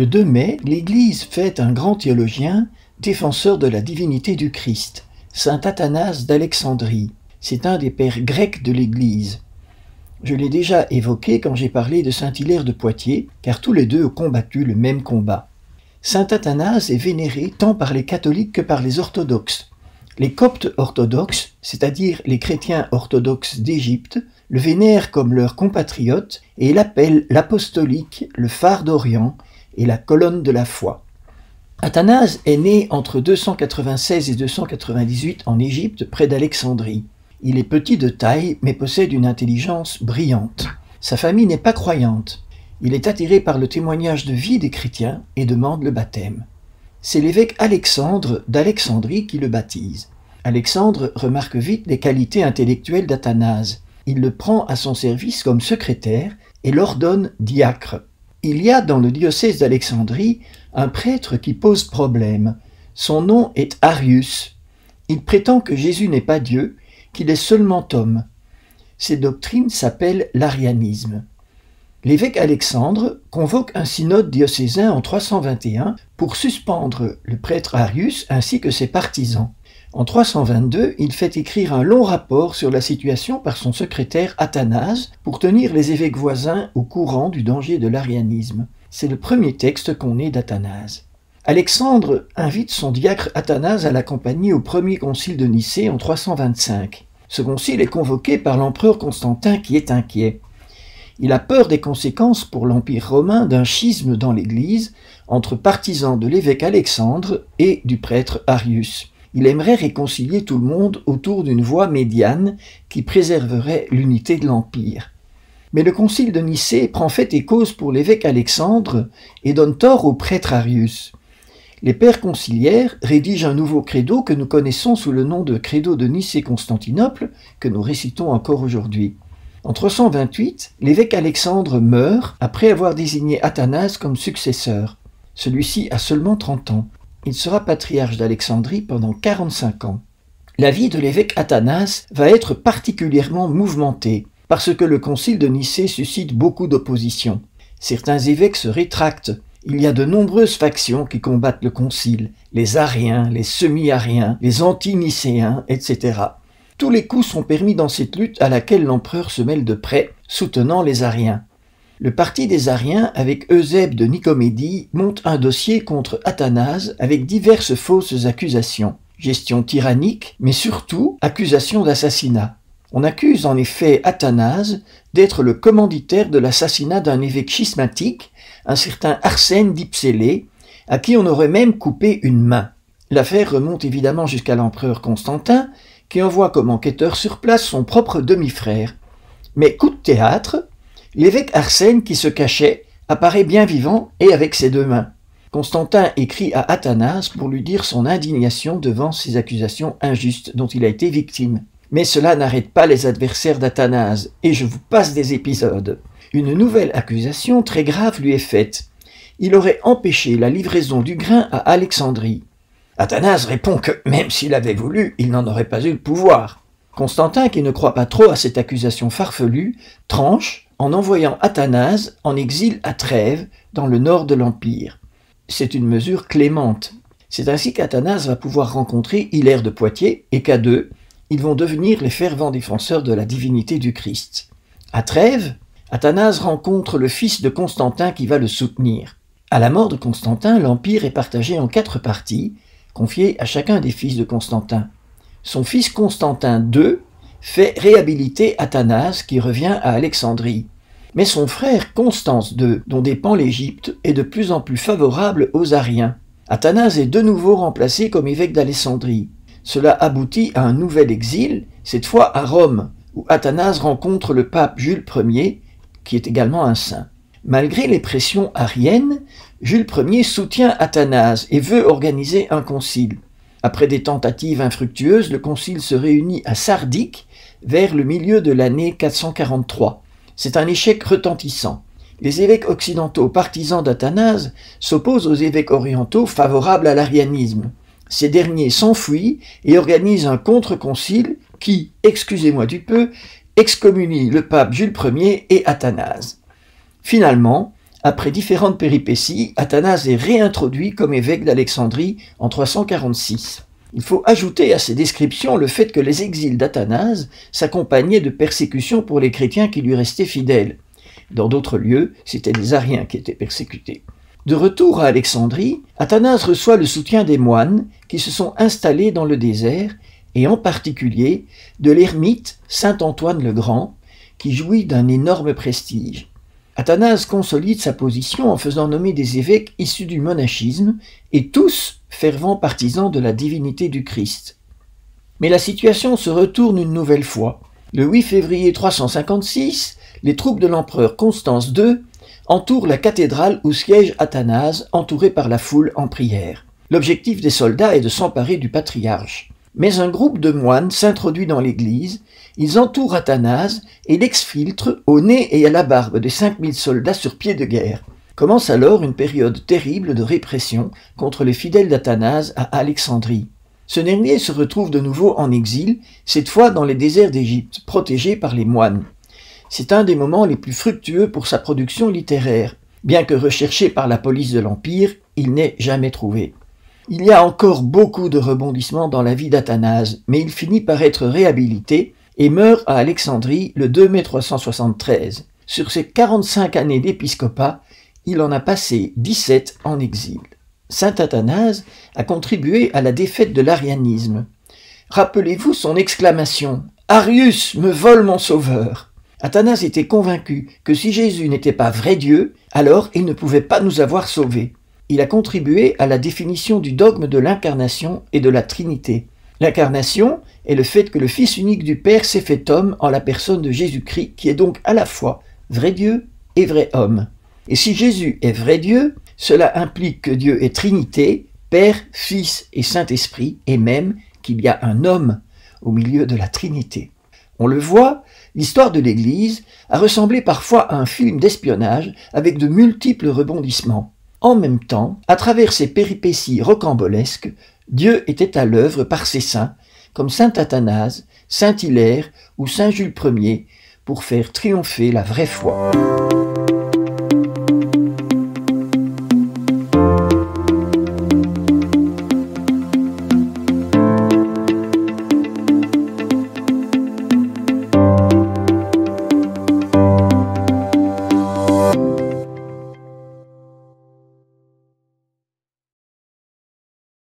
Le 2 mai, l'Église fête un grand théologien, défenseur de la divinité du Christ, saint Athanase d'Alexandrie. C'est un des pères grecs de l'Église. Je l'ai déjà évoqué quand j'ai parlé de saint Hilaire de Poitiers, car tous les deux ont combattu le même combat. Saint Athanase est vénéré tant par les catholiques que par les orthodoxes. Les coptes orthodoxes, c'est-à-dire les chrétiens orthodoxes d'Égypte, le vénèrent comme leur compatriote et l'appellent l'apostolique, le phare d'Orient et la colonne de la foi. Athanase est né entre 296 et 298 en Égypte, près d'Alexandrie. Il est petit de taille, mais possède une intelligence brillante. Sa famille n'est pas croyante. Il est attiré par le témoignage de vie des chrétiens et demande le baptême. C'est l'évêque Alexandre d'Alexandrie qui le baptise. Alexandre remarque vite les qualités intellectuelles d'Athanase. Il le prend à son service comme secrétaire et l'ordonne diacre. Il y a dans le diocèse d'Alexandrie un prêtre qui pose problème. Son nom est Arius. Il prétend que Jésus n'est pas Dieu, qu'il est seulement homme. Ces doctrines s'appellent l'arianisme. L'évêque Alexandre convoque un synode diocésain en 321 pour suspendre le prêtre Arius ainsi que ses partisans. En 322, il fait écrire un long rapport sur la situation par son secrétaire Athanase pour tenir les évêques voisins au courant du danger de l'arianisme. C'est le premier texte qu'on ait d'Athanase. Alexandre invite son diacre Athanase à l'accompagner au premier concile de Nicée en 325. Ce concile est convoqué par l'empereur Constantin qui est inquiet. Il a peur des conséquences pour l'Empire romain d'un schisme dans l'Église entre partisans de l'évêque Alexandre et du prêtre Arius. Il aimerait réconcilier tout le monde autour d'une voie médiane qui préserverait l'unité de l'Empire. Mais le concile de Nicée prend fait et cause pour l'évêque Alexandre et donne tort au prêtre Arius. Les pères conciliaires rédigent un nouveau credo que nous connaissons sous le nom de credo de Nicée-Constantinople, que nous récitons encore aujourd'hui. En 328, l'évêque Alexandre meurt après avoir désigné Athanase comme successeur. Celui-ci a seulement 30 ans. Il sera patriarche d'Alexandrie pendant 45 ans. La vie de l'évêque Athanase va être particulièrement mouvementée, parce que le concile de Nicée suscite beaucoup d'opposition. Certains évêques se rétractent. Il y a de nombreuses factions qui combattent le concile, les ariens, les semi-ariens, les anti-nicéens, etc. Tous les coups sont permis dans cette lutte à laquelle l'empereur se mêle de près, soutenant les ariens. Le parti des ariens, avec Eusèbe de Nicomédie, monte un dossier contre Athanase avec diverses fausses accusations. Gestion tyrannique, mais surtout accusation d'assassinat. On accuse en effet Athanase d'être le commanditaire de l'assassinat d'un évêque schismatique, un certain Arsène d'Ypsélé, à qui on aurait même coupé une main. L'affaire remonte évidemment jusqu'à l'empereur Constantin, qui envoie comme enquêteur sur place son propre demi-frère. Mais coup de théâtre, l'évêque Arsène qui se cachait apparaît bien vivant et avec ses 2 mains. Constantin écrit à Athanase pour lui dire son indignation devant ces accusations injustes dont il a été victime. Mais cela n'arrête pas les adversaires d'Athanase, et je vous passe des épisodes. Une nouvelle accusation très grave lui est faite. Il aurait empêché la livraison du grain à Alexandrie. Athanase répond que, même s'il avait voulu, il n'en aurait pas eu le pouvoir. Constantin, qui ne croit pas trop à cette accusation farfelue, tranche en envoyant Athanase en exil à Trèves, dans le nord de l'Empire. C'est une mesure clémente. C'est ainsi qu'Athanase va pouvoir rencontrer Hilaire de Poitiers et qu'à deux, ils vont devenir les fervents défenseurs de la divinité du Christ. À Trèves, Athanase rencontre le fils de Constantin qui va le soutenir. À la mort de Constantin, l'Empire est partagé en 4 parties, confiées à chacun des fils de Constantin. Son fils Constantin II fait réhabiliter Athanase qui revient à Alexandrie. Mais son frère Constance II, dont dépend l'Égypte, est de plus en plus favorable aux Ariens. Athanase est de nouveau remplacé comme évêque d'Alexandrie. Cela aboutit à un nouvel exil, cette fois à Rome, où Athanase rencontre le pape Jules Ier, qui est également un saint. Malgré les pressions ariennes, Jules Ier soutient Athanase et veut organiser un concile. Après des tentatives infructueuses, le concile se réunit à Sardique vers le milieu de l'année 443. C'est un échec retentissant. Les évêques occidentaux partisans d'Athanase s'opposent aux évêques orientaux favorables à l'arianisme. Ces derniers s'enfuient et organisent un contre-concile qui, excusez-moi du peu, excommunie le pape Jules Ier et Athanase. Finalement, Après différentes péripéties, Athanase est réintroduit comme évêque d'Alexandrie en 346. Il faut ajouter à ces descriptions le fait que les exils d'Athanase s'accompagnaient de persécutions pour les chrétiens qui lui restaient fidèles. Dans d'autres lieux, c'étaient les Ariens qui étaient persécutés. De retour à Alexandrie, Athanase reçoit le soutien des moines qui se sont installés dans le désert, et en particulier de l'ermite Saint Antoine le Grand, qui jouit d'un énorme prestige. Athanase consolide sa position en faisant nommer des évêques issus du monachisme, et tous fervents partisans de la divinité du Christ. Mais la situation se retourne une nouvelle fois. Le 8 février 356, les troupes de l'empereur Constance II entourent la cathédrale où siège Athanase, entouré par la foule en prière. L'objectif des soldats est de s'emparer du patriarche. Mais un groupe de moines s'introduit dans l'église, ils entourent Athanase et l'exfiltrent au nez et à la barbe des 5000 soldats sur pied de guerre. Commence alors une période terrible de répression contre les fidèles d'Athanase à Alexandrie. Ce dernier se retrouve de nouveau en exil, cette fois dans les déserts d'Égypte, protégé par les moines. C'est un des moments les plus fructueux pour sa production littéraire. Bien que recherché par la police de l'Empire, il n'est jamais trouvé. Il y a encore beaucoup de rebondissements dans la vie d'Athanase, mais il finit par être réhabilité et meurt à Alexandrie le 2 mai 373. Sur ses 45 années d'épiscopat, il en a passé 17 en exil. Saint Athanase a contribué à la défaite de l'arianisme. Rappelez-vous son exclamation « Arius me vole mon sauveur !» Athanase était convaincu que si Jésus n'était pas vrai Dieu, alors il ne pouvait pas nous avoir sauvés. Il a contribué à la définition du dogme de l'incarnation et de la Trinité. L'incarnation est le fait que le Fils unique du Père s'est fait homme en la personne de Jésus-Christ, qui est donc à la fois vrai Dieu et vrai homme. Et si Jésus est vrai Dieu, cela implique que Dieu est Trinité, Père, Fils et Saint-Esprit, et même qu'il y a un homme au milieu de la Trinité. On le voit, l'histoire de l'Église a ressemblé parfois à un film d'espionnage avec de multiples rebondissements. En même temps, à travers ces péripéties rocambolesques, Dieu était à l'œuvre par ses saints, comme saint Athanase, saint Hilaire ou saint Jules Ier, pour faire triompher la vraie foi.